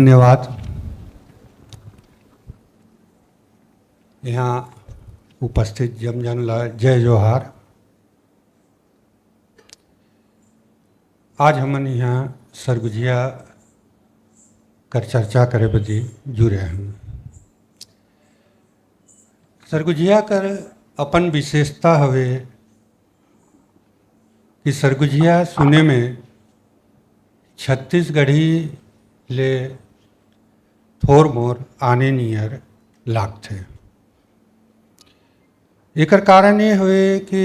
धन्यवाद। यहाँ उपस्थित जमजन ला जय जोहार। आज हमन यहाँ सरगुजिया कर चर्चा करे बदे जुड़े हैं। सरगुजिया कर अपन विशेषता हवे कि सरगुजिया सुने में छत्तीसगढ़ी ले थोर मोर आने नियर लागथे। एकर कारण ये हुए कि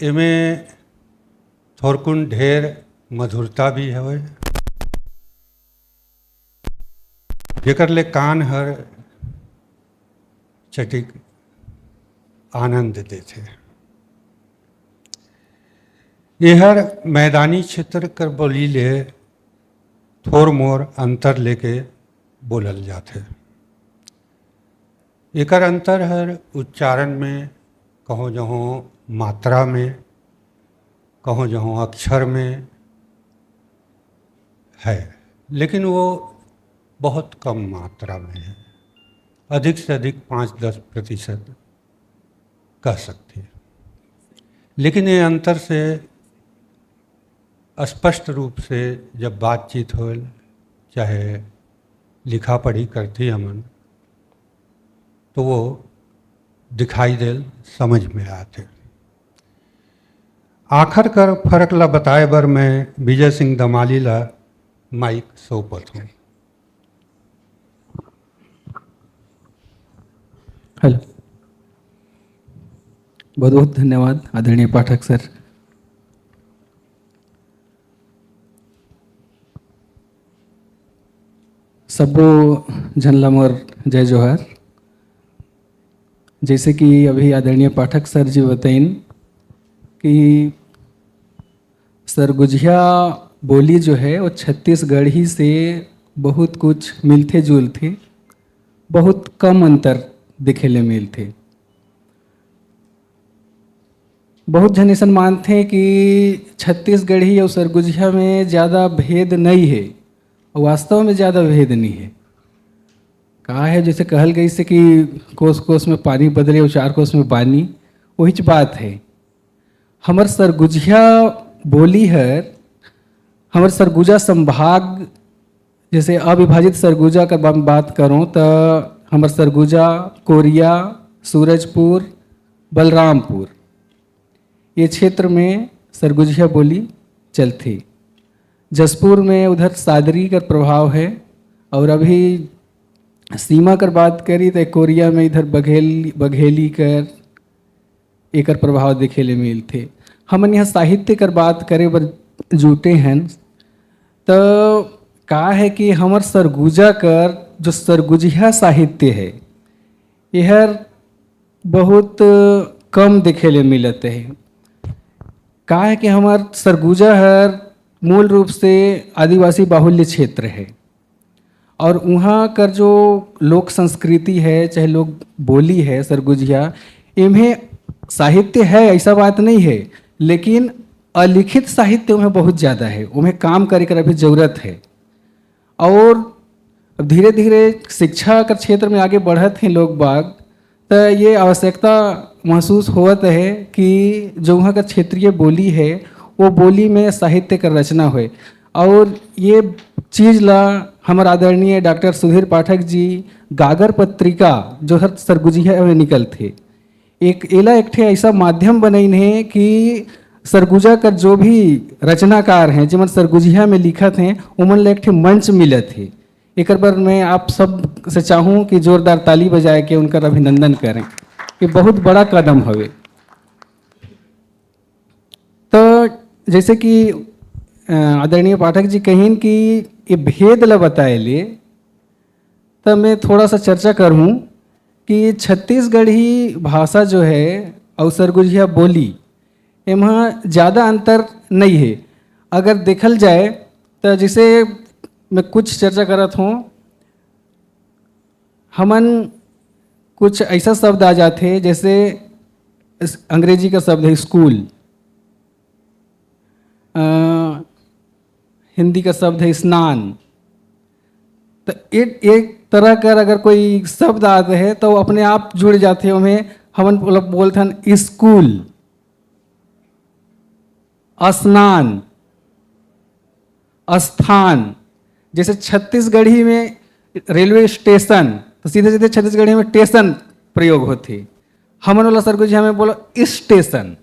एमे थोरकुन ढेर मधुरता भी हवे, जेकर ले कान हर चटिक आनंद देथे। यहर मैदानी क्षेत्र कर बोली ले थोर मोर अंतर लेके बोलल जाथे। एकर अंतर हर उच्चारण में, कहो जहों मात्रा में, कहो जहों अक्षर में है, लेकिन वो बहुत कम मात्रा में है। अधिक से अधिक 5-10% कह सकते हैं। लेकिन ये अंतर से स्पष्ट रूप से जब बातचीत हो, चाहे लिखा पढ़ी करती हमन, तो वो दिखाई देल, समझ में आते। आखिर कर फर्क ला बताए बर मैं विजय सिंह दमाली ला माइक सौंपत हूँ। हेलो, बहुत बहुत धन्यवाद आदरणीय पाठक सर। सबो जन ला मोर जय जोहार। जैसे कि अभी आदरणीय पाठक सर जी बताइन कि सरगुजिया बोली जो है वो छत्तीसगढ़ी से बहुत कुछ मिलते जुलते, बहुत कम अंतर दिखे ले मिलते। बहुत जन ऐसा मानते हैं कि छत्तीसगढ़ी और सरगुजिया में ज़्यादा भेद नहीं है, और वास्तव में ज़्यादा भेद नहीं है। कहा है जैसे कहल गई से कि कोस कोस में पानी बदले और 4 कोस में पानी, वही बात है। हमर सरगुजिया बोली है, हमर सरगुजा संभाग, जैसे अविभाजित सरगुजा का बात करूँ तो हमर सरगुजा, कोरिया, सूरजपुर, बलरामपुर, ये क्षेत्र में सरगुजिया बोली चलती। जसपुर में उधर सादरी का प्रभाव है, और अभी सीमा कर बात करी तो कोरिया में इधर बघेली कर एकर प्रभाव देखे ले मिलते। हमन यहाँ साहित्य कर बात करे बर जुटे हैं, तो का है कि हमर सरगुजा कर जो सरगुजिया साहित्य है, यह बहुत कम देखे ले मिलते हैं। का है कि हमार सरगुजा हर मूल रूप से आदिवासी बाहुल्य क्षेत्र है, और वहाँ कर जो लोक संस्कृति है, चाहे लोक बोली है सरगुजिया, इन्हें साहित्य है ऐसा बात नहीं है, लेकिन अलिखित साहित्य उन्हें बहुत ज़्यादा है, उन्हें काम करे कर अभी ज़रूरत है। और धीरे धीरे शिक्षा के क्षेत्र में आगे बढ़त हैं लोग बाग, तो ये आवश्यकता महसूस होत है कि जो वहाँ का क्षेत्रीय बोली है, वो बोली में साहित्य का रचना हुए। और ये चीज़ ला हमारे आदरणीय डॉक्टर सुधीर पाठक जी गागर पत्रिका जो हर सरगुजिया में निकल थे, एक एला एक ठे ऐसा माध्यम बनइन है कि सरगुजा का जो भी रचनाकार हैं जिमन सरगुजिया में लिखत हैं, उमन ला एक ठे मंच मिलत है। एक बार मैं आप सब से चाहूँ कि जोरदार ताली बजाए के उनका अभिनंदन करें, ये बहुत बड़ा कदम हवे। तो जैसे कि आदरणीय पाठक जी कहिन कि ये भेद ला बताए ले, तो मैं थोड़ा सा चर्चा करूँ कि छत्तीसगढ़ी भाषा जो है और सरगुजिया बोली, इमें ज़्यादा अंतर नहीं है। अगर देखल जाए तो जैसे मैं कुछ चर्चा करत हूँ, हमन कुछ ऐसा शब्द आ जाते हैं, जैसे अंग्रेजी का शब्द है स्कूल, हिंदी का शब्द है स्नान, तो एक तरह कर अगर कोई शब्द आते हैं तो अपने आप जुड़ जाते हैं उन्हें। हम बोलते हैं स्कूल, स्नान, स्थान। जैसे छत्तीसगढ़ी में रेलवे स्टेशन, तो सीधे सीधे छत्तीसगढ़ी में स्टेशन प्रयोग होती। हमन वाला सरगुजिया में बोलो स्टेशन।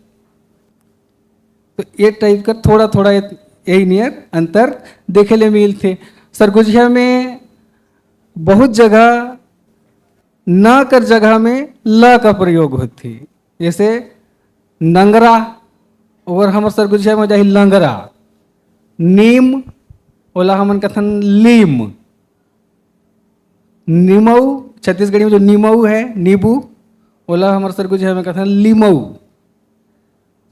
तो ये टाइप का थोड़ा थोड़ा यही नियर अंतर देखे ले मिलते। सरगुजिया में बहुत जगह न कर जगह में ल का प्रयोग होती। जैसे नंगरा और हमारे सरगुजिया में जाहि लंगरा। नीम ओला हमन कथन लीम। नीमऊ छत्तीसगढ़ी में जो नीमऊ है, नींबू, ओला हमारे सरगुजिया में कथन लीमऊ।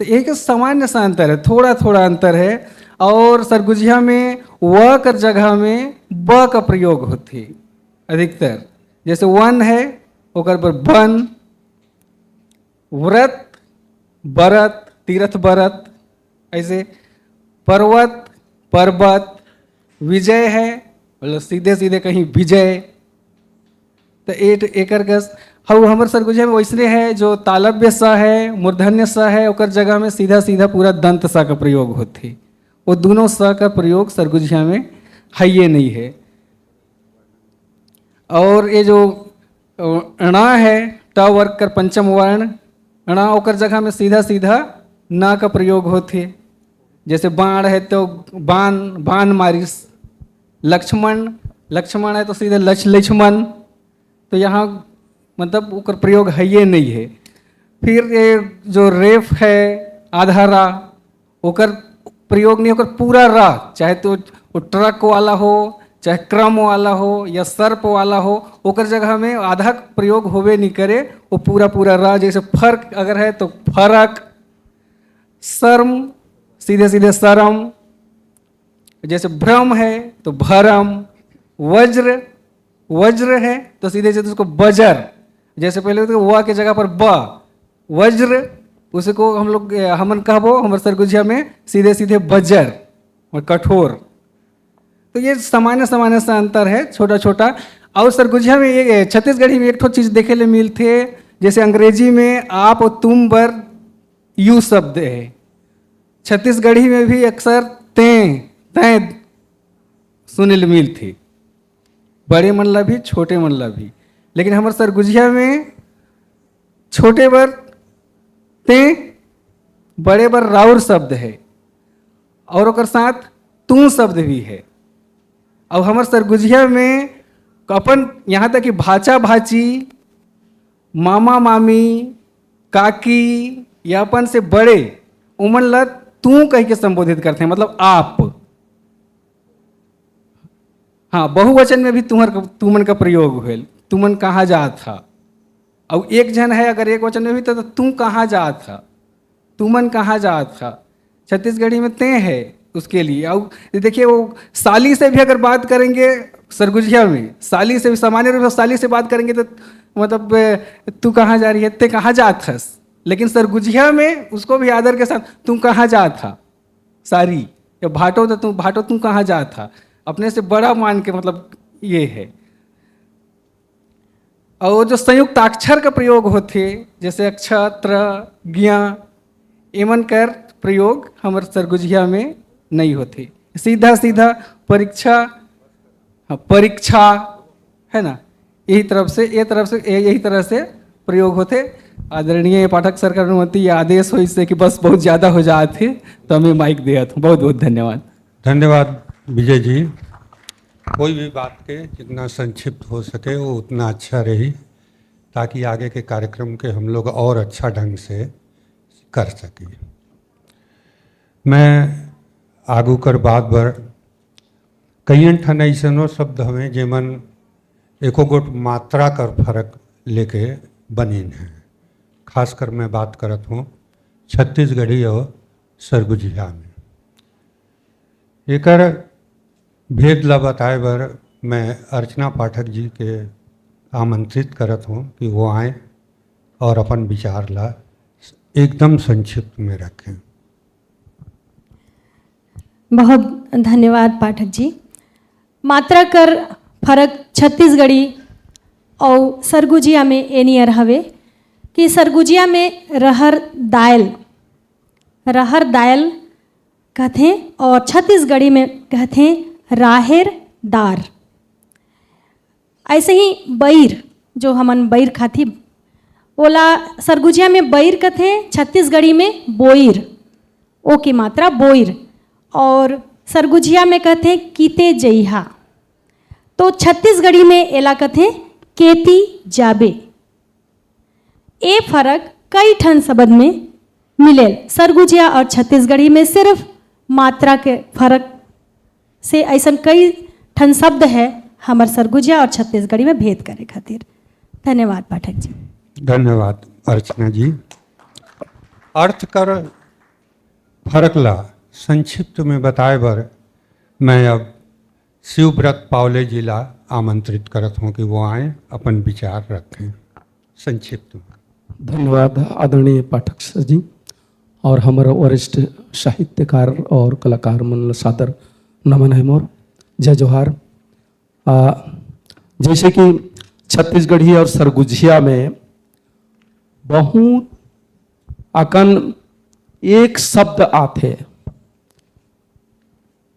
तो एक सामान्य सा अंतर है, थोड़ा थोड़ा अंतर है। और सरगुजिया में व कर जगह में ब का प्रयोग होती अधिकतर। जैसे वन है ओकर पर वन, व्रत, बरत, तीर्थ बरत, ऐसे पर्वत, पर्वत, विजय है मतलब सीधे सीधे कहीं विजय। तो एकर गस हऊ हमर सरगुजिया में वैसने है जो तालव्य सा है, मूर्धन्य सा है, ओकर जगह में सीधा सीधा पूरा दंत सा का प्रयोग होती। वो दोनों सा का प्रयोग सरगुजिया में है ये नहीं है। और ये जो णा है, ट वर्ग कर पंचम वर्ण, णा ओकर जगह में सीधा सीधा ना का प्रयोग होते। जैसे बाण है तो बाण, बाण मारिस। लक्ष्मण, लक्ष्मण है तो सीधे लक्ष्मण। तो यहाँ मतलब ओकर प्रयोग है ये नहीं है। फिर ये जो रेफ है आधारा, ओकर प्रयोग नहीं, ओकर पूरा रा, चाहे तो वो ट्रक वाला हो, चाहे क्रम वाला हो या सर्प वाला हो, ओकर जगह में आधा प्रयोग होवे नहीं करे, वो पूरा पूरा रा। जैसे फर्क अगर है तो फरक, शर्म सीधे सीधे शरम, जैसे भ्रम है तो भरम, वज्र, वज्र है तो सीधे सीधे उसको बजर। जैसे पहले तो व के जगह पर ब, वज्र, उसी को हम लोग हमन कहबो हमारे सरगुजिया में सीधे सीधे बजर और कठोर। तो ये सामान्य सामान्य सा अंतर है, छोटा छोटा। और सरगुजिया में ये छत्तीसगढ़ी में एक ठो चीज देखे ले मिलते। जैसे अंग्रेजी में आप और तुम बर यू शब्द है, छत्तीसगढ़ी में भी अक्सर तें तें सुने ले मिलती। बड़े मनला भी, छोटे मनला भी। लेकिन हमारे सरगुजिया में छोटे बर ते, बड़े बर राउर शब्द है और ओकर साथ तू शब्द भी है। और हमारे सरगुजिया में अपन यहाँ तक कि भाचा भाची, मामा मामी, काकी या अपन से बड़े उमन ला तू कह के संबोधित करते हैं, मतलब आप। हाँ, बहुवचन में भी तुमन का प्रयोग हुए, तुमन कहाँ जा था। और एक जन है अगर एक वचन में भी तो तू कहाँ जा था, तुमन कहाँ जा था। छत्तीसगढ़ी में ते है उसके लिए। और देखिए वो साली से भी अगर बात करेंगे सरगुजिया में, साली से भी सामान्य रूप से साली से बात करेंगे तो मतलब तू कहाँ जा रही है, ते कहाँ जा थस। लेकिन सरगुजिया में उसको भी आदर के साथ तू कहाँ जा था सारी, या भाटो तो भाटो तू कहाँ जा था, अपने से बड़ा मान के मतलब ये है। और जो संयुक्त अक्षर का प्रयोग होते जैसे अक्षत्र, ज्ञा, एमन कर प्रयोग हमारे सरगुजिया में नहीं होते। सीधा सीधा परीक्षा, हाँ परीक्षा है ना, यही तरह से प्रयोग होते। आदरणीय पाठक सर का अनुमति या आदेश हो इससे कि बस बहुत ज़्यादा हो जाते तो हमें माइक दिया था। बहुत बहुत धन्यवाद। धन्यवाद विजय जी। कोई भी बात के जितना संक्षिप्त हो सके वो उतना अच्छा रही, ताकि आगे के कार्यक्रम के हम लोग और अच्छा ढंग से कर सकें। मैं आगू कर बात बर कई ठन ऐसनो शब्द हमें जेमन एको गोट मात्रा कर फर्क लेके बनीन हैं। खासकर मैं बात करत हूँ छत्तीसगढ़ी और सरगुजिया में। एकर भेद ला बताए बर मैं अर्चना पाठक जी के आमंत्रित करत हूँ कि वो आए और अपन विचार ला एकदम संक्षिप्त में रखें। बहुत धन्यवाद पाठक जी। मात्रा कर फर्क छत्तीसगढ़ी और सरगुजिया में ए नियर हवे कि सरगुजिया में रहर दायल कहते और छत्तीसगढ़ी में कहते राहेर दार। ऐसे ही बैर जो हमन बैर खाती ओला सरगुजिया में बैर कहते, छत्तीसगढ़ी में बोइर, ओ की मात्रा बोइर, और सरगुजिया में कहते कीते जइहा। तो छत्तीसगढ़ी में एला कहते केती जाबे। ये फर्क कई ठन शब्द में मिलेल। सरगुजिया और छत्तीसगढ़ी में सिर्फ मात्रा के फर्क से ऐसा कई ठन शब्द है हमार सरगुजिया और छत्तीसगढ़ी में भेद करे खातिर। धन्यवाद पाठक जी। धन्यवाद अर्चना जी। अर्थ कर फर्क ला संक्षिप्त में बताए बर मैं अब शिवव्रत पावले जी ला आमंत्रित करत हूँ कि वो आए अपन विचार रखें संक्षिप्त में। धन्यवाद आदरणीय पाठक सर जी और हमारा वरिष्ठ साहित्यकार और कलाकार मन सादर नमन है मोर। जय जोहार। जैसे कि छत्तीसगढ़ी और सरगुजिया में बहुत अकन एक शब्द आते,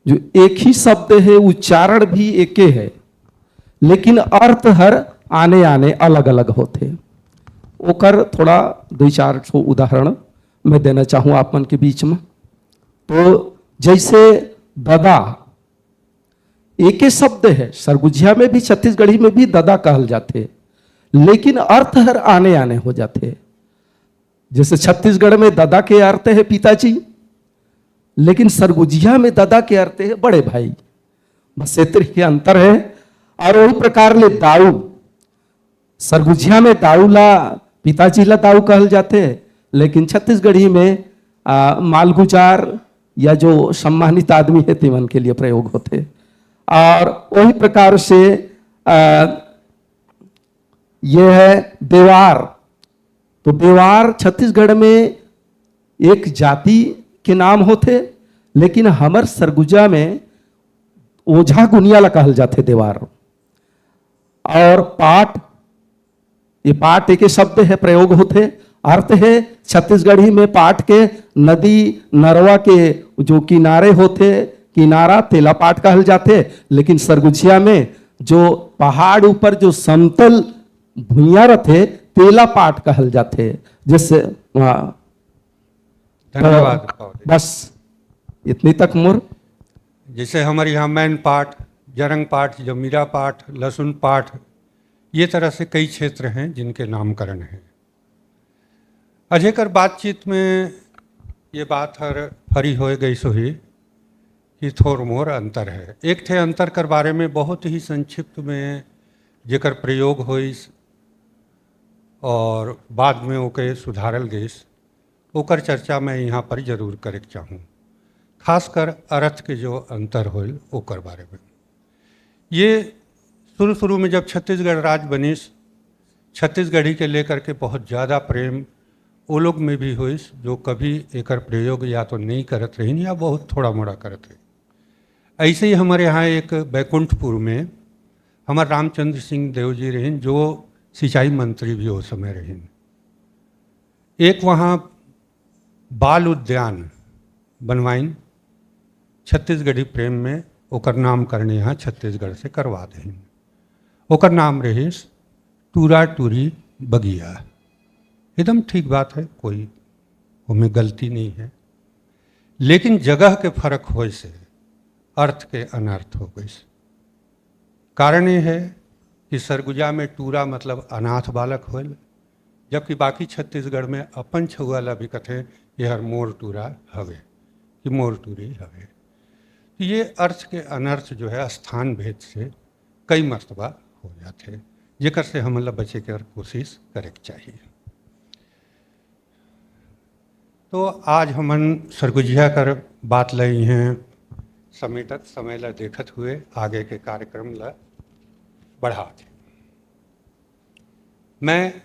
जो एक ही शब्द है, उच्चारण भी एक ही है, लेकिन अर्थ हर आने आने अलग अलग होते। ओकर थोड़ा दो चार ठो उदाहरण मैं देना चाहूँ आप मन के बीच में। तो जैसे ददा एक ही शब्द है, सरगुजिया में भी छत्तीसगढ़ी में भी ददा कहल जाते, लेकिन अर्थ हर आने आने हो जाते। जैसे छत्तीसगढ़ में ददा के अर्थ है पिताजी, लेकिन सरगुजिया में ददा के अर्थ है बड़े भाई। बस इतना ही अंतर है। और वही प्रकार ले दाऊ, सरगुजिया में दाऊ ला पिताजी ला दाऊ कहल जाते, लेकिन छत्तीसगढ़ी में मालगुजार या जो सम्मानित आदमी है तिमन के लिए प्रयोग होते। और वही प्रकार से यह है देवार। तो देवार छत्तीसगढ़ में एक जाति के नाम होते, लेकिन हमर सरगुजा में ओझा गुनिया ला कहल जाते देवार। और पाट, ये पाट एक शब्द है प्रयोग होते, अर्थ है छत्तीसगढ़ी में पाट के नदी नरवा के जो किनारे होते, किनारा तेला पाट कहल जाते, लेकिन सरगुजिया में जो पहाड़ ऊपर जो समतल भुइया रहते तेला पाट कहल जाते। जैसे धन्यवाद। बस इतनी तक मोर। जैसे हमारे यहाँ मैन पाठ, जरंग पाठ, जमीरा पाठ, लहसुन पाठ, ये तरह से कई क्षेत्र हैं जिनके नामकरण हैं। अजेकर बातचीत में ये बात हर फरी हो गई सोही कि थोर मोर अंतर है। एक थे अंतर कर बारे में बहुत ही संक्षिप्त में जेकर प्रयोग होइस और बाद में ओके सुधारल गइस, ओकर चर्चा मैं यहाँ पर जरूर करे चाहूँ। खासकर अर्थ के जो अंतर होइल ओकर बारे में। ये शुरू में जब छत्तीसगढ़ राज्य बनिस, छत्तीसगढ़ी के लेकर के बहुत ज़्यादा प्रेम वो लोग में भी हुइस जो कभी एकर प्रयोग या तो नहीं करत रही या बहुत थोड़ा मोड़ा करत रही। ऐसे ही हमारे यहाँ एक बैकुंठपुर में हमारे रामचंद्र सिंह देव जी रहीन, जो सिंचाई मंत्री भी हो समय रहीन। एक वहाँ बाल उद्यान बनवाइन छत्तीसगढ़ी प्रेम में, ओकर नामकरण यहाँ छत्तीसगढ़ से करवा दें। ओकर नाम रहीस टूरा टूरी बगिया। एकदम ठीक बात है, कोई उनमें गलती नहीं है, लेकिन जगह के फर्क होए से अर्थ के अनर्थ हो गए। कारण ये है कि सरगुजा में टूरा मतलब अनाथ बालक होल, जबकि बाकी छत्तीसगढ़ में अपन छुआ ला भी कथे ये हर मोर टूरा हवे कि मोर टूरी हवे। तो ये अर्थ के अनर्थ जो है स्थान भेद से कई मर्तबा हो जाते, जेकर से हम ला बचे के कोशिश करे के चाहिए। तो आज हमन सरगुजिया कर बात लई हैं समेटत समय ला देखत हुए आगे के कार्यक्रम ला बढ़ाते। मैं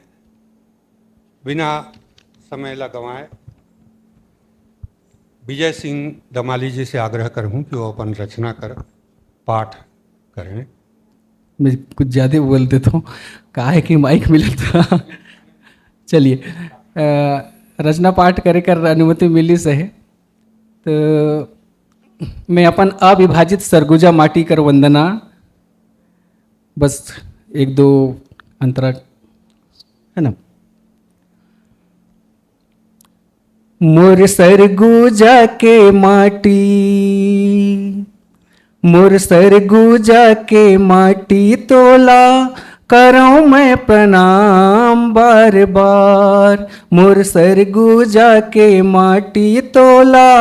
बिना समय ला गंवाए विजय सिंह दमाली जी से आग्रह करूँ कि वो अपन रचना कर पाठ करें। मैं कुछ ज़्यादा बोल देता हूँ, कहा है कि माइक मिला था। चलिए, रचना पाठ करे कर अनुमति मिली से है तो मैं अपन अविभाजित सरगुजा माटी कर वंदना, बस एक दो अंतरा है ना। मोर सरगुजा के माटी, मोर सरगुजा के माटी तोला करऊं मैं प्रणाम बार बार। मोर सरगुजा के माटी तोला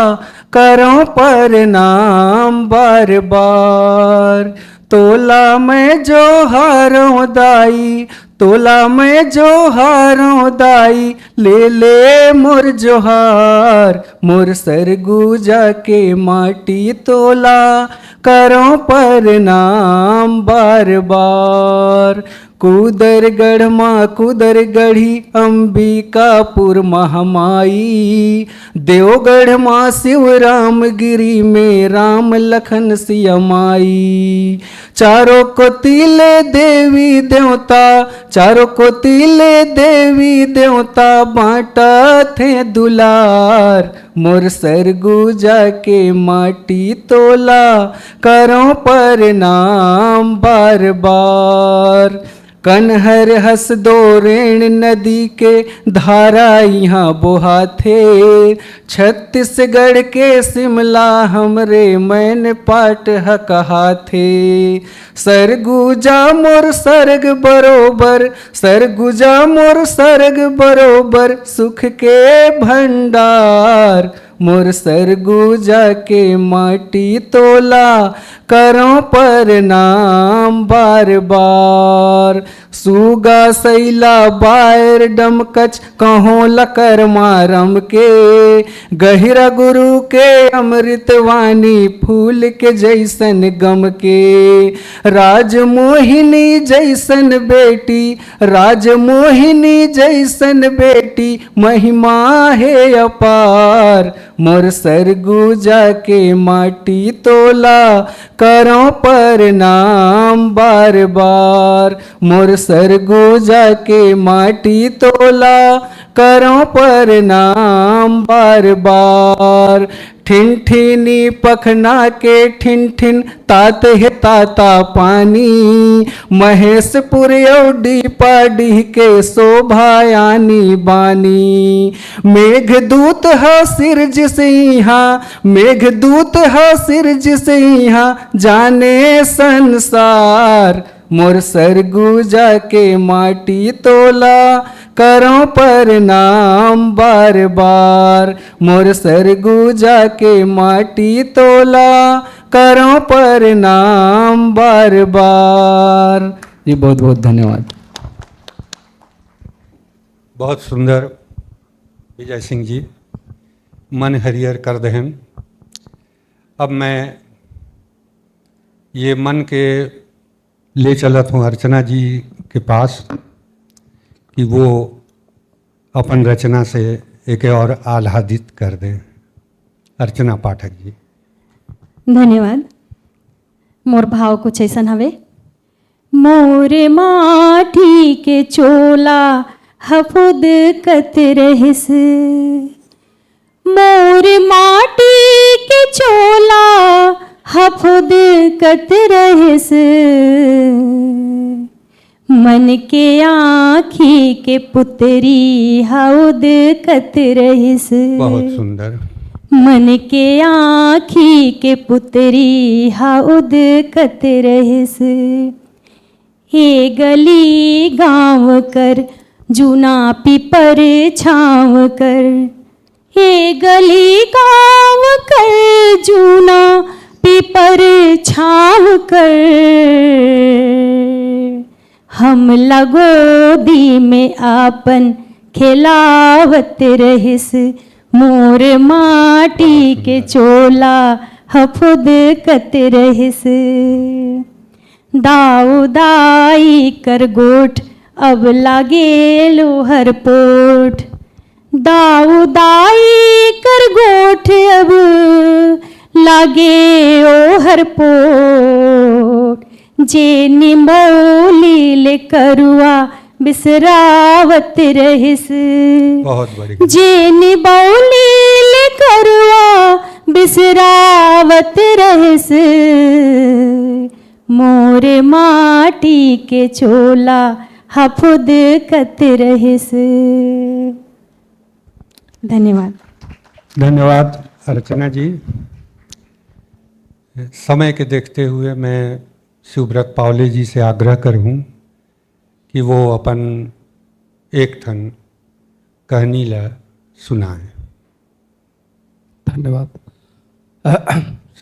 करऊं प्रणाम बार बार। तोला मैं जो हारों दाई, तोला मैं जो हारों दाई, ले ले मोर जोहार। मोर सरगुजा के माटी तोला करो प्रणाम बार बार। कुदरगढ़ माँ कुदरगढ़ी अंबिकापुर महामाई, देवगढ़ माँ शिवराम गिरी में राम लखन सिया माई। चारों को तिले देवी देवता, चारों को तिले देवी देवता, बांटा थे दुलार। मोर सरगुजा के माटी तोला करो प्रणाम बार बार। कन्हर हस दो रेण नदी के धारा यहाँ बोहा थे, छत्तीसगढ़ के शिमला हमरे मैन पाट कहा थे। सरगुजा मोर सर्ग बरोबर, सरगुजा मोर सर्ग बरोबर, सुख के भंडार। मोर सरगुजा के माटी तोला करो प्रणाम बार बार। सुगा सैला बायर डमकच कहो लकर मारम के, गहिरा गुरु के अमृतवाणी फूल के जैसन गम के। राजमोहिनी जैसन बेटी, राजमोहिनी जैसन बेटी, महिमा है अपार। मोर सरगुजा के माटी तोला करो प्रणाम बार बार। मोर सरगुजा के माटी तोला करो प्रणाम बार बार। ठिन ठिनी पखना के ठिन ठिन तात है ताता पानी, महेशपुर औडी पाडी के शोभायानी बानी। मेघदूत हा सिर जिसे यहाँ, मेघदूत हा सिर जिसे यहाँ, जाने संसार। मोर सरगुजा के माटी तोला करो प्रणाम बार बार। मोर सरगुजा के माटी तोला करो प्रणाम बार बार। जी बहुत बहुत धन्यवाद। बहुत सुंदर विजय सिंह जी, मन हरियर कर दहन। अब मैं ये मन के ले चलत हूँ अर्चना जी के पास कि वो अपन रचना से एक और आह्लादित कर दें। अर्चना पाठक जी। धन्यवाद। मोर भाव कुछ ऐसा हवे। मोर माटी के चोला हफुद कत रहिस, मोर माटी के चोला हफुद कत रहिस। मन के आँखी के पुतरी हउद कत रहिस। बहुत सुंदर। मन के आँखी के पुतरी हउद कत रहिस। हे गली गाँव कर जूना पीपर छाँव कर, हे गली गाँव कर जूना पीपर छाँव कर। हम लगोदी में आपन खिलावत रहिस, मोर माटी के चोला हफुद कत रहिस। दाऊ दाई कर गोठ अब लागे लोहर पोठ, दाऊ दाई कर गोठ अब लागे ओहर पोठ। जे निमौली ले करुआ बिसरावत रहिस। बहुत बढ़िया। जे निबौली ले करुआ बिसरावत रहिस, मोर माटी के चोला हफुद कत रहिस। धन्यवाद। धन्यवाद अर्चना जी। समय के देखते हुए मैं शिवव्रत पावले जी से आग्रह करूं कि वो अपन एक ठन कहानी ला सुनाएं। धन्यवाद।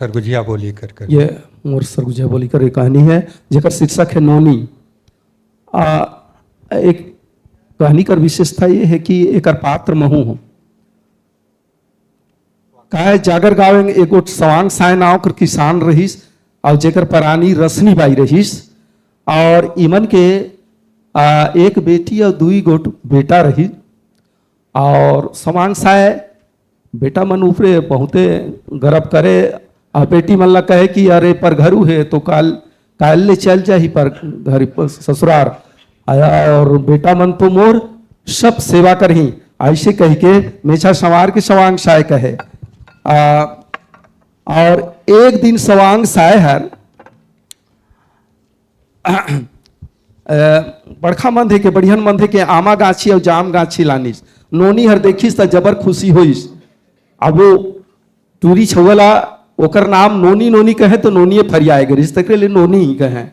सरगुजिया बोली कर ये मोर सरगुजिया बोली कर एक कहानी है जेकर शीर्षक है नोनी। एक कहानी कर विशेषता ये है कि एकर पात्र महू हो का जागर गाँव एगो सवांग साय नाव कर किसान रहीस और जेकर परानी रसनी बाई रहीस और इमन के एक बेटी और दुई गोट बेटा रही और सवांग साय बेटा मन ऊपरे बहुते गर्व करे और बेटी मन ला कहे कि अरे पर घरू है तो काल ले चल जाही पर घर ससुरार आया और बेटा मन तो मोर सब सेवा करही ऐसे कह के मेछा सवार के सवांग साय कहे। और एक दिन सवांग साय हर बड़खा मंधे के बढ़ियन मंधे के आमा गाछी और जाम गाछी लानिस। नोनी हर देखिस त जबर खुशी होइस। अब वो टूरी छुअला ओकर नाम नोनी नोनी कहे तो नोनिए फरियाए गरिस तकरे लिए नोनी ही कहे।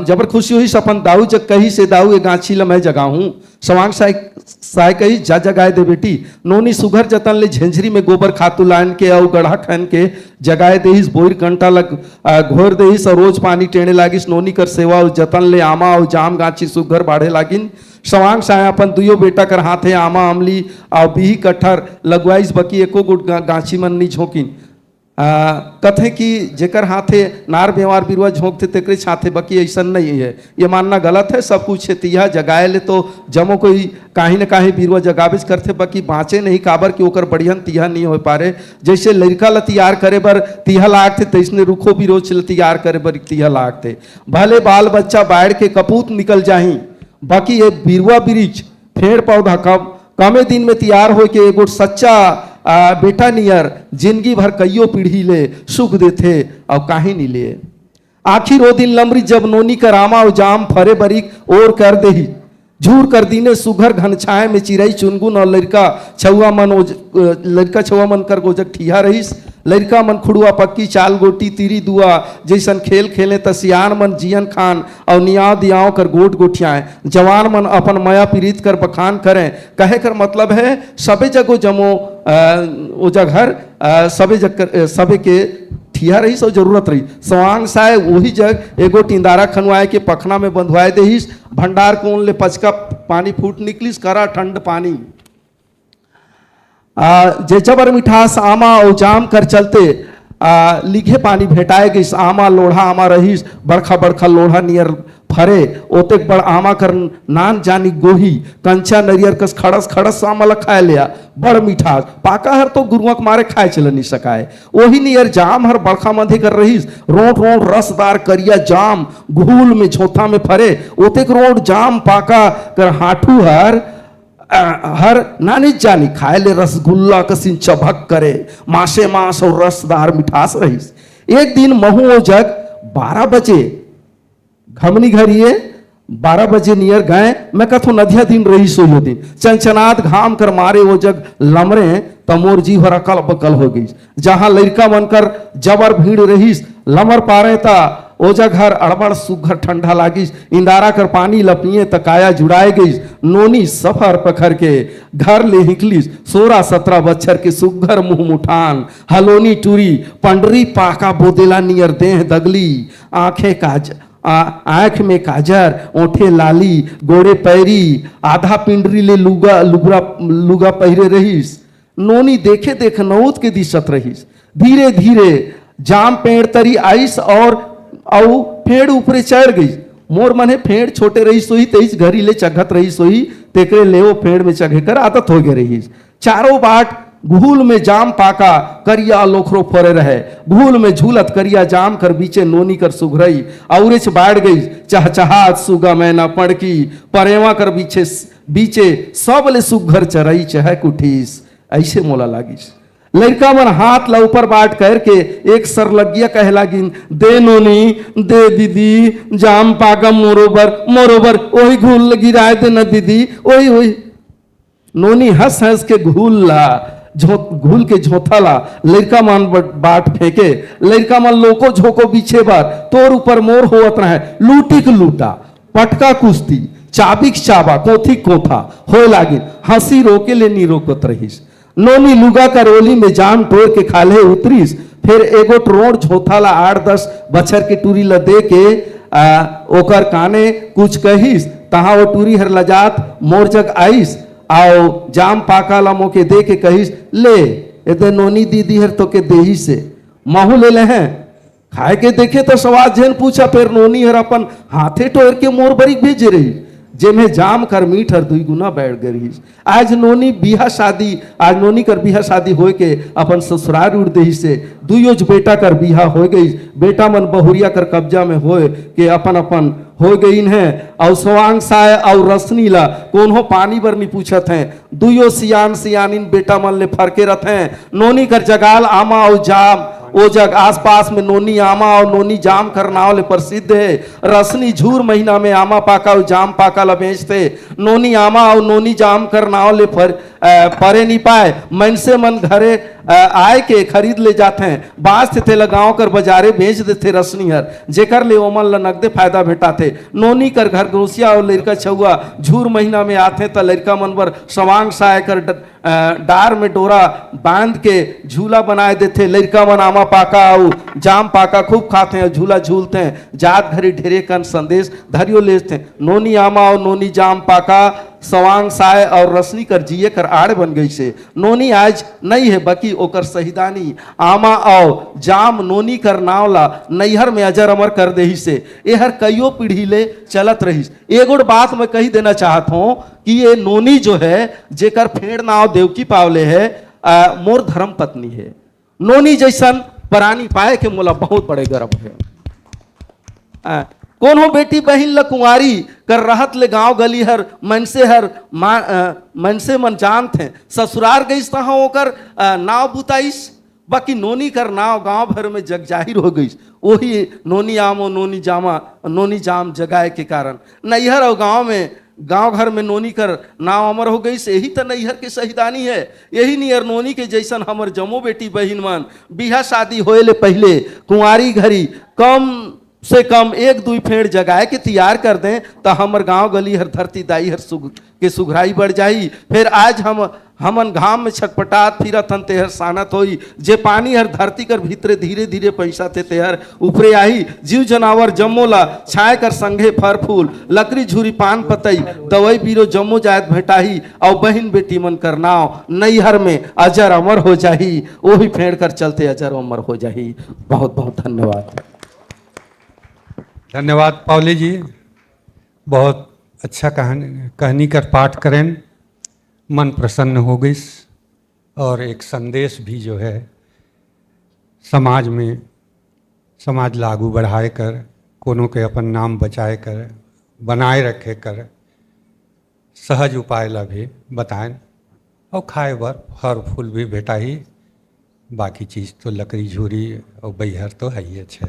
जबर खुशी हुई अपन दाऊ जग कही से दाऊ ये गाछी ला मैं जगाऊं। सवांग साय कही जा जगाए दे बेटी। नोनी सुघर जतन ले झंझरी में गोबर खातू लान के और गढ़ा खन के जगाए देहिस। बोर कंटा लग घोर देहिस और रोज पानी टेने लागिस। नोनी कर सेवा और जतन ले आमा और जाम गाछी सुघर बाढ़े लागिन। सवांग साय अपन दुयो बेटा कर हाथे आमा अमली और बिही कट्ठर लगवाइस बकी एको गुट गाछी मन नी झोंकिन। कथे कि जेकर हाथे नार बेवार बिरुआ झोंकते तेकरे छाथे बकी ऐसा नहीं है, ये मानना गलत है। सब कुछ है तिहा जगाए ले तो जमो कोई काहीं न काहीं बिरुआ जगाबेज करते बकी बाँचे नहीं काबर कि ओकर बढ़ियन तिहा नहीं हो पारे। जैसे लड़का ला तैयार करे बर तिहा लागते तैसने रुखो बिरोच ला तैयार करे बर तिहा लागते। भले बाल बच्चा बाढ़ के कपूत निकल जाही बाकी ये बिरुआ बिरिच पेड़ पौधा कमे दिन में तैयार हो के एगो सच्चा बेटा नियर जिंदगी भर कईयो पीढ़ी ले सुख देते और काहे नहीं ले। आखिर वो दिन लमरी जब नोनी का रामा और जाम फरे बरीक और कर दे झूर कर दीने सुघर घन छाए में चिरई चुनगुन और लड़का छुआ मन कर गोजक ठिया रहीस। लड़का मन खुड़ुआ पक्की चाल गोटी तीरी दुआ जैसन खेल खेले त सियान मन जियन खान और नियाव दियाव कर गोट गोठियाएं। जवान मन अपन मया पीड़ित कर बखान करें। कहे कर मतलब है सबे जगो जमो ओ जगहर सबे के ठिया रही सो जरूरत रही। सवांग साय वही जग एगो टिंदारा खनवाए के पखना में बंधवाए देहिस। भंडार कोन ले पचका पानी फूट निकलिस करा ठंड पानी। जे जबर मिठास आमा और जाम कर चलते लिखे पानी भेटाए गई। आमा लोढ़ा आमा रहीस बड़खा बड़खा लोढ़ा नियर फरे ओतेक बड़ आमा कर नान जानी गोही कंचा नरियर कस खड़स खड़स आमा ला खाए लिया बड़ मिठास। पाका हर तो गुरुआ के मारे खाए चल नहीं सकाए। वही नियर जाम हर बड़खा मधे कर रहीस रोट रोट रसदार करिया जाम घूल में झोथा में फरे ओतेक रोट जाम पाका कर हाथू हर नानी जानी खाए ले रसगुल्ला कसिन चबक करे मासे मास और रसदार मिठास रहीस। एक दिन महू जग 12 बजे घमनी घर ये 12 बजे नियर गए। मैं कथो नदिया दिन रही सो यो दिन चंचनात घाम कर मारे वो जग लमरे तमोर जी भर अकल बकल हो गई। जहां लड़का बनकर जबर भीड़ रहीस लमर पारे ता ओ जगहर अड़बड़ सुघर ठंडा लागिस। इंदारा कर पानी लपिए तकाया जुड़ाए गई। नोनी सफर पखर के घर ले हिकलिस 16-17 बच्चर के सुघर मुंह मुठान हलोनी टूरी पंडरी पाका बोदेला नियर देह दगली आंख में काजर ओठे लाली गोड़े पैरी आधा पिंडरी ले लुगा पहिरे रहीस। नोनी देखे देख नौत के दिशत रहीस। धीरे धीरे जाम पेड़ तरी आइस और फेड़ ऊपरे चढ़ गई। मोर मने फेड़ छोटे रही सोई तेईस घरी ले चघत रही सोई तेकरे ले वो फेड़ में चघे कर आदत हो गए रही। चारों बाट घूल में जाम पाका करिया लोखरो फरे रहे, घूल में झूलत करिया जाम कर बीचे नोनी कर सुघरई, औरेच बाढ़ गई चहचहात सुगा मैना पड़की, परेवा कर बीचे बीचे सब ले सुघर चरई चह कुठीस। ऐसे मोला लागिस। लड़का मन हाथ ला ऊपर बाट करके एक सरलगिया कहे लागिन, दे नोनी दे दीदी जाम पाका मोरोबर मोरोबर, वही घूल गिराए दे न दीदी, वही वही। नोनी हंस हंस के घूल के झोंथाला लड़का मन बाट फेंके, लड़का मन लोको झोंको बीछे बार तोर ऊपर मोर होवत रहे, लूटी के लूटा पटका कुश्ती चाबिक चाबा कोथी कोथा हो लागिन, हंसी रोके ले नी रोकत रहीस। नोनी लुगा का रोली में जाम टोर के खाले उतरीस, फिर एगो रोड झोथाला 8-10 बछर के टूरी ल दे के ओकर काने कुछ कहिस, तहा वो टूरी हर लजात मोर जग आइस, आओ जाम पाका ला मोके दे के कहिस, ले एदे नोनी दीदी हर तो के देही से महू ले ले हैं, खाए के देखे तो सवाल जेन पूछा, फिर नोनी हर अपन हाथे टोर के मोर बरी भेजे रही, जेमे जाम कर मीठ हर 2 गुना बैठ गई। आज नोनी बिहा शादी, आज नोनी कर बिहा शादी होए के अपन ससुराल उड़ दही से, दुयोज बेटा कर बिहा हो गई, बेटा मन बहुरिया कर कब्जा में होए के अपन अपन हो गई है, और सवांग साय और रसनी ला कोनो पानी बर नहीं पूछत हैं, दुयो सियान सियानिन बेटा मन ले फरके रथ हैं। नोनी कर जगाल आमा और जाम ओ जग आसपास में नोनी आमा और नोनी जाम कर नाव ले प्रसिद्ध है। रसनी झूर महीना में आमा पाका और जाम पाका ला बेचते, नोनी आमा और नोनी जाम कर नाव ले परे नहीं पाए, मनसे मन घरे आए के खरीद ले जाते हैं, बाँच थे लगाओ कर बाजारे बेच देते रसनी हर, जेकर ले ओमन ला नगदे फायदा भेटाते। नोनी कर घर घोसिया और लड़का छुआ झूर महीना में आते तो लड़का मन बर सवांग साय कर डार में डोरा बांध के झूला बनाए देते, लड़का मन आमा पाका और जाम पाका खूब खाते हैं, झूला झूलते हैं, जात घरी ढेरे कन संदेश धरियो लेते हैं। नोनी आमा और नोनी जाम पाका सवांग साय और रसनी कर जिये कर आड़ बन गई से। नोनी आज नहीं है बाकी ओकर सहिदानी आमा और जाम नोनी कर नावला नैहर में अजर अमर कर दे से, एहर कईयों पीढ़ी ले चलत रही। एगो बात मैं कही देना चाहत हूँ कि ये नोनी जो है जेकर फेड़ नाव देवकी पावले है, मोर धर्म पत्नी है। नोनी जैसन प्राणी पाए के मोला बहुत बड़े गर्व है। कौन हो बेटी बहिन ल कुंवारी कर रहत ले गांव गली हर मनसे हर मनसे मन जानत हैं, ससुरार गई तहाँ ओकर नाव बुताइस, बाकी नोनी कर नाव गांव भर में जग जाहिर हो गई। वही नोनी आम और नोनी जाम जगाए के कारण नैहर और गांव घर में नोनी कर नाव अमर हो गई से। यही तो नैहर के सहिदानी है। यही नियर नोनी के जैसन हमर जमो बेटी बहिन मन बिहा शादी होए ले पहले कुंवारी घरी कम से कम 1-2 फेड़ जगाए के तैयार कर दें तो हमर गांव गली हर धरती दाई हर के सुघराई बढ़ जाई। फिर आज हमन घाम में छटपटात फिरत हन तेहर सानत होई, जे पानी हर धरती कर भीतरे धीरे धीरे पैसा थे तेहर ऊपरे आई। जीव जनावर जम्मोला छाए कर संघे फर फूल लकड़ी झुरी पान पतई दवाई बीरो जम्मो जायत भेटाही, और बहन बेटी मन कर नाव नैहर में अजर अमर हो जाही, वही फेड़ कर चलते अजर अमर हो जाही। बहुत बहुत धन्यवाद। धन्यवाद पावली जी, बहुत अच्छा कहानी कर पाठ करें, मन प्रसन्न हो गई। और एक संदेश भी जो है समाज में समाज लागू बढ़ाए कर कोनो के अपन नाम बचाए कर बनाए रखे कर सहज उपाय ला भी बताएं, और खाए बर फल फूल भी भेटा ही, बाकी चीज़ तो लकड़ी झूरी और बैहर तो है ही अच्छे।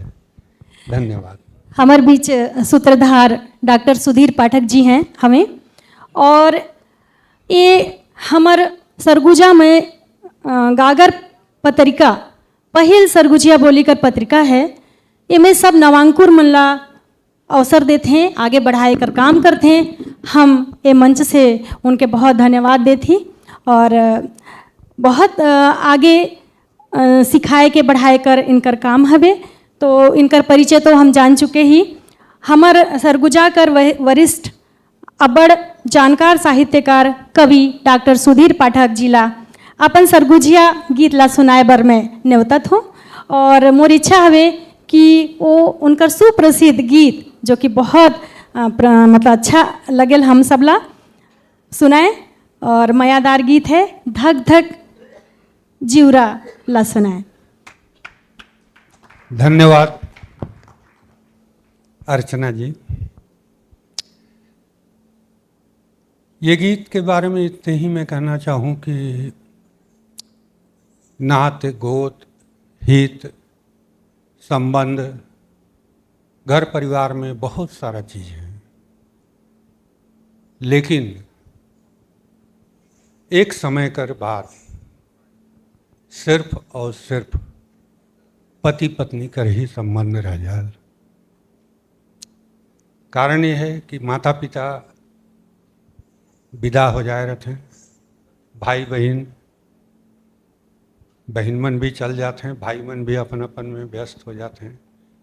धन्यवाद। हमारे बीच सूत्रधार डॉक्टर सुधीर पाठक जी हैं हमें, और ये हमार सरगुजा में गागर पत्रिका पहिल सरगुजिया बोली कर पत्रिका है, इनमें सब नवांकुर मन ला अवसर देते हैं, आगे बढ़ाए कर काम करते हैं। हम ये मंच से उनके बहुत धन्यवाद देती, और बहुत आगे सिखाए के बढ़ाए कर इनकर काम हवे। तो इनकर परिचय तो हम जान चुके ही। हमार सरगुजा कर वरिष्ठ अबड़ जानकार साहित्यकार कवि डॉक्टर सुधीर पाठक जिला अपन सरगुजिया गीत ला सुनाए बर मैं न्योतत हूँ, और मोर इच्छा हवे कि वो उनकर सुप्रसिद्ध गीत जो कि बहुत मतलब अच्छा लगेल हम सबला सुनाए। और मयादार गीत है धक धक जिउरा ला सुनाए। धन्यवाद अर्चना जी। ये गीत के बारे में इतने ही मैं कहना चाहूँ कि नात गोत हित संबंध घर परिवार में बहुत सारा चीज़ है, लेकिन एक समय कर बाद सिर्फ और सिर्फ पति पत्नी कर ही संबंध रह जाए। कारण ये है कि माता पिता विदा हो जाए रहते हैं, भाई बहन बहन मन भी चल जाते हैं, भाई मन भी अपन अपन में व्यस्त हो जाते हैं,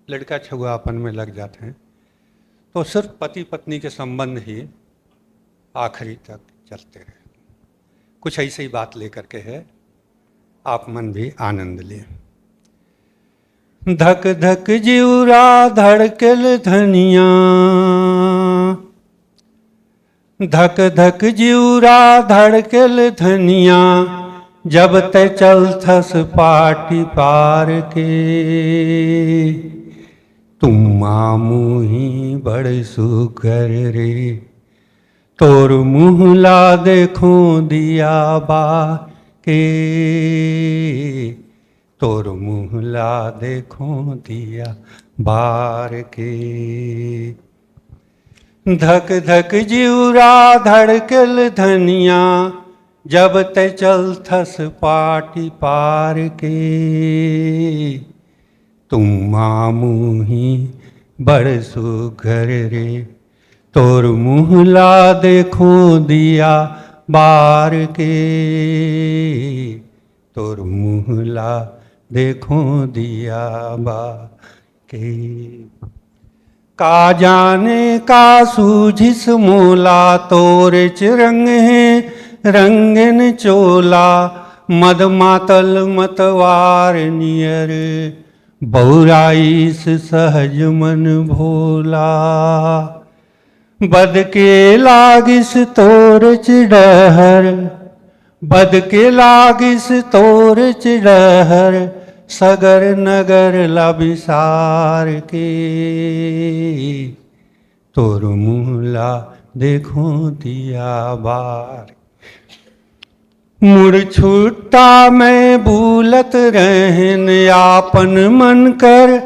लड़का छुआ अपन में लग जाते हैं, तो सिर्फ पति पत्नी के संबंध ही आखिरी तक चलते रहे। कुछ ऐसी ही बात लेकर के है, आप मन भी आनंद लें। धक धक जिउरा धड़कल धनिया, धक धक जिउरा धड़कल धनिया, जब ते चलथस पाटी पार के, तुम मामू ही बड़ सुकर रे, तोर मुहला देखो दिया बा के, तोर मुहला देखो दिया बार के। धक धक जिउरा धड़कल धनिया, जब ते चलथस पाटी पार के, तुम मामू ही बड़ सुघर रे, तोर मुहला देखो दिया बार के, तोर मुहला देखो दिया बार के। का जाने का सूझिस मोला, तोरे रंग है रंगन चोला, मद मातल मतवार नियर, बौराइस सहज मन भोला, बद के लागिस तोर चिड़हर, बद के लागिस तोर चिड़हर, सगर नगर लबिसार के, तोर मुहला देखो दिया बार। मुड़ छुट्टा में भूलत रहन, आपन मन कर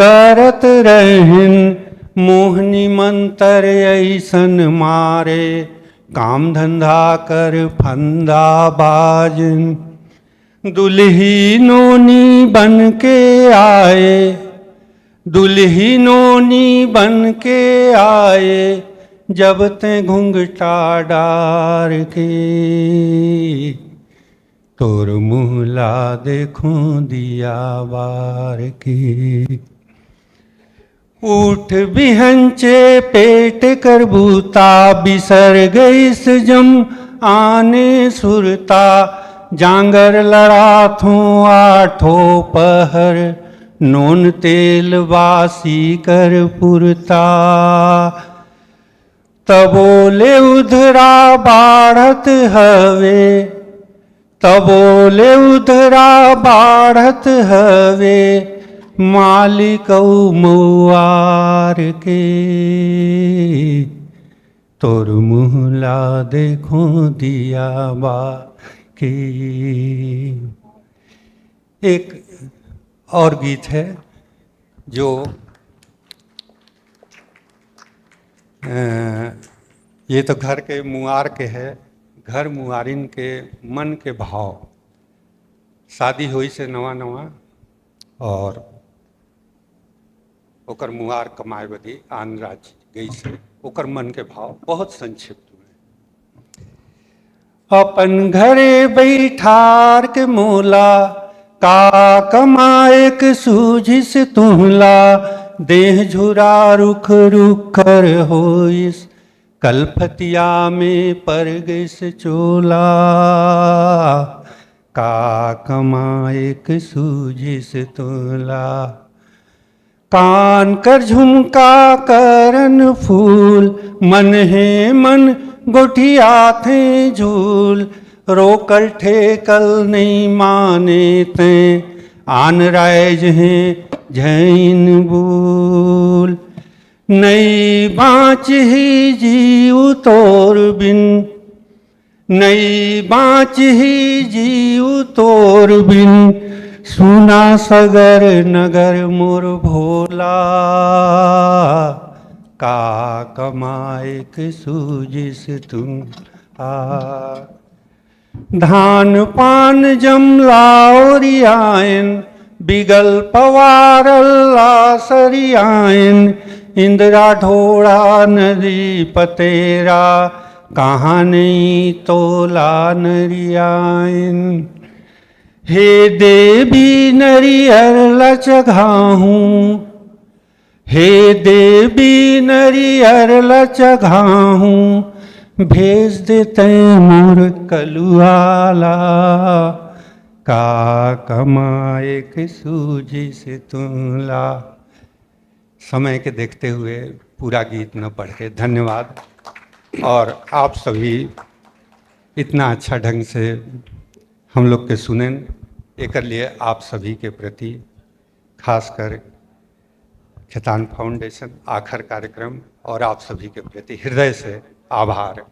करत रहन, मोहनी मंतर ऐसन मारे, काम धंधा कर फंदा बाजन, दुल्ही नोनी बन के आए, दुल्ही नोनी बन के आए, जब ते घुंघटा डार के, तोर मुहला देखो दिया बार के। उठ बिहंचे पेट कर बूता, बिसर गईस जम आने सुरता, जांगर लड़ा थो आठो पहर, नोन तेल वासी कर पुरता, तबोले उधरा बाढ़त हवे, तबोले उधरा बाढ़त हवे, मालिक मऊआर के, तोर मुहला देखो दिया बा के। एक और गीत है जो ये तो घर के मुआर के है, घर मुआरिन के मन के भाव। शादी हुई से नवा नवा और ओकर मुआर कमाए बदी आन राज्य गई से, ओकर मन के भाव बहुत संक्षिप्त हुए। अपन घरे बैठार के मोला, का कमाए के सूझिस तुहला, देह झुरा रुख रुखर होइस, कलफतिया में पर गइस चोला, का कमाए के सूझिस तुहला, कान कर झुमका करन फूल, मन है मन गोठिया थे झूल, रोकल ठेकल नहीं माने तें आन राय हैं जैन बोल। नई बाँच ही जीव तोर बिन, नई बाँच ही जीव तोर बिन, सुना सगर नगर मोर भोला। का कमाए सूजिस तुम आ। धान पान जमलाओरियायन, बिगल पवारल्ला सरियायन, इंदिरा ढोड़ा नदी पतेरा, कहाँ नहीं तोला नरियायन। हे देवी नरियर लचघाहूँ, हे देवी नरियर लचघाहूँ, भेज देते मोर कलुआला। का कमाए के सूझी से तुमला। समय के देखते हुए पूरा गीत न पढ़ के धन्यवाद। और आप सभी इतना अच्छा ढंग से हम लोग के सुने, एक लिए आप सभी के प्रति खासकर खेतान फाउंडेशन आखर कार्यक्रम और आप सभी के प्रति हृदय से आभार।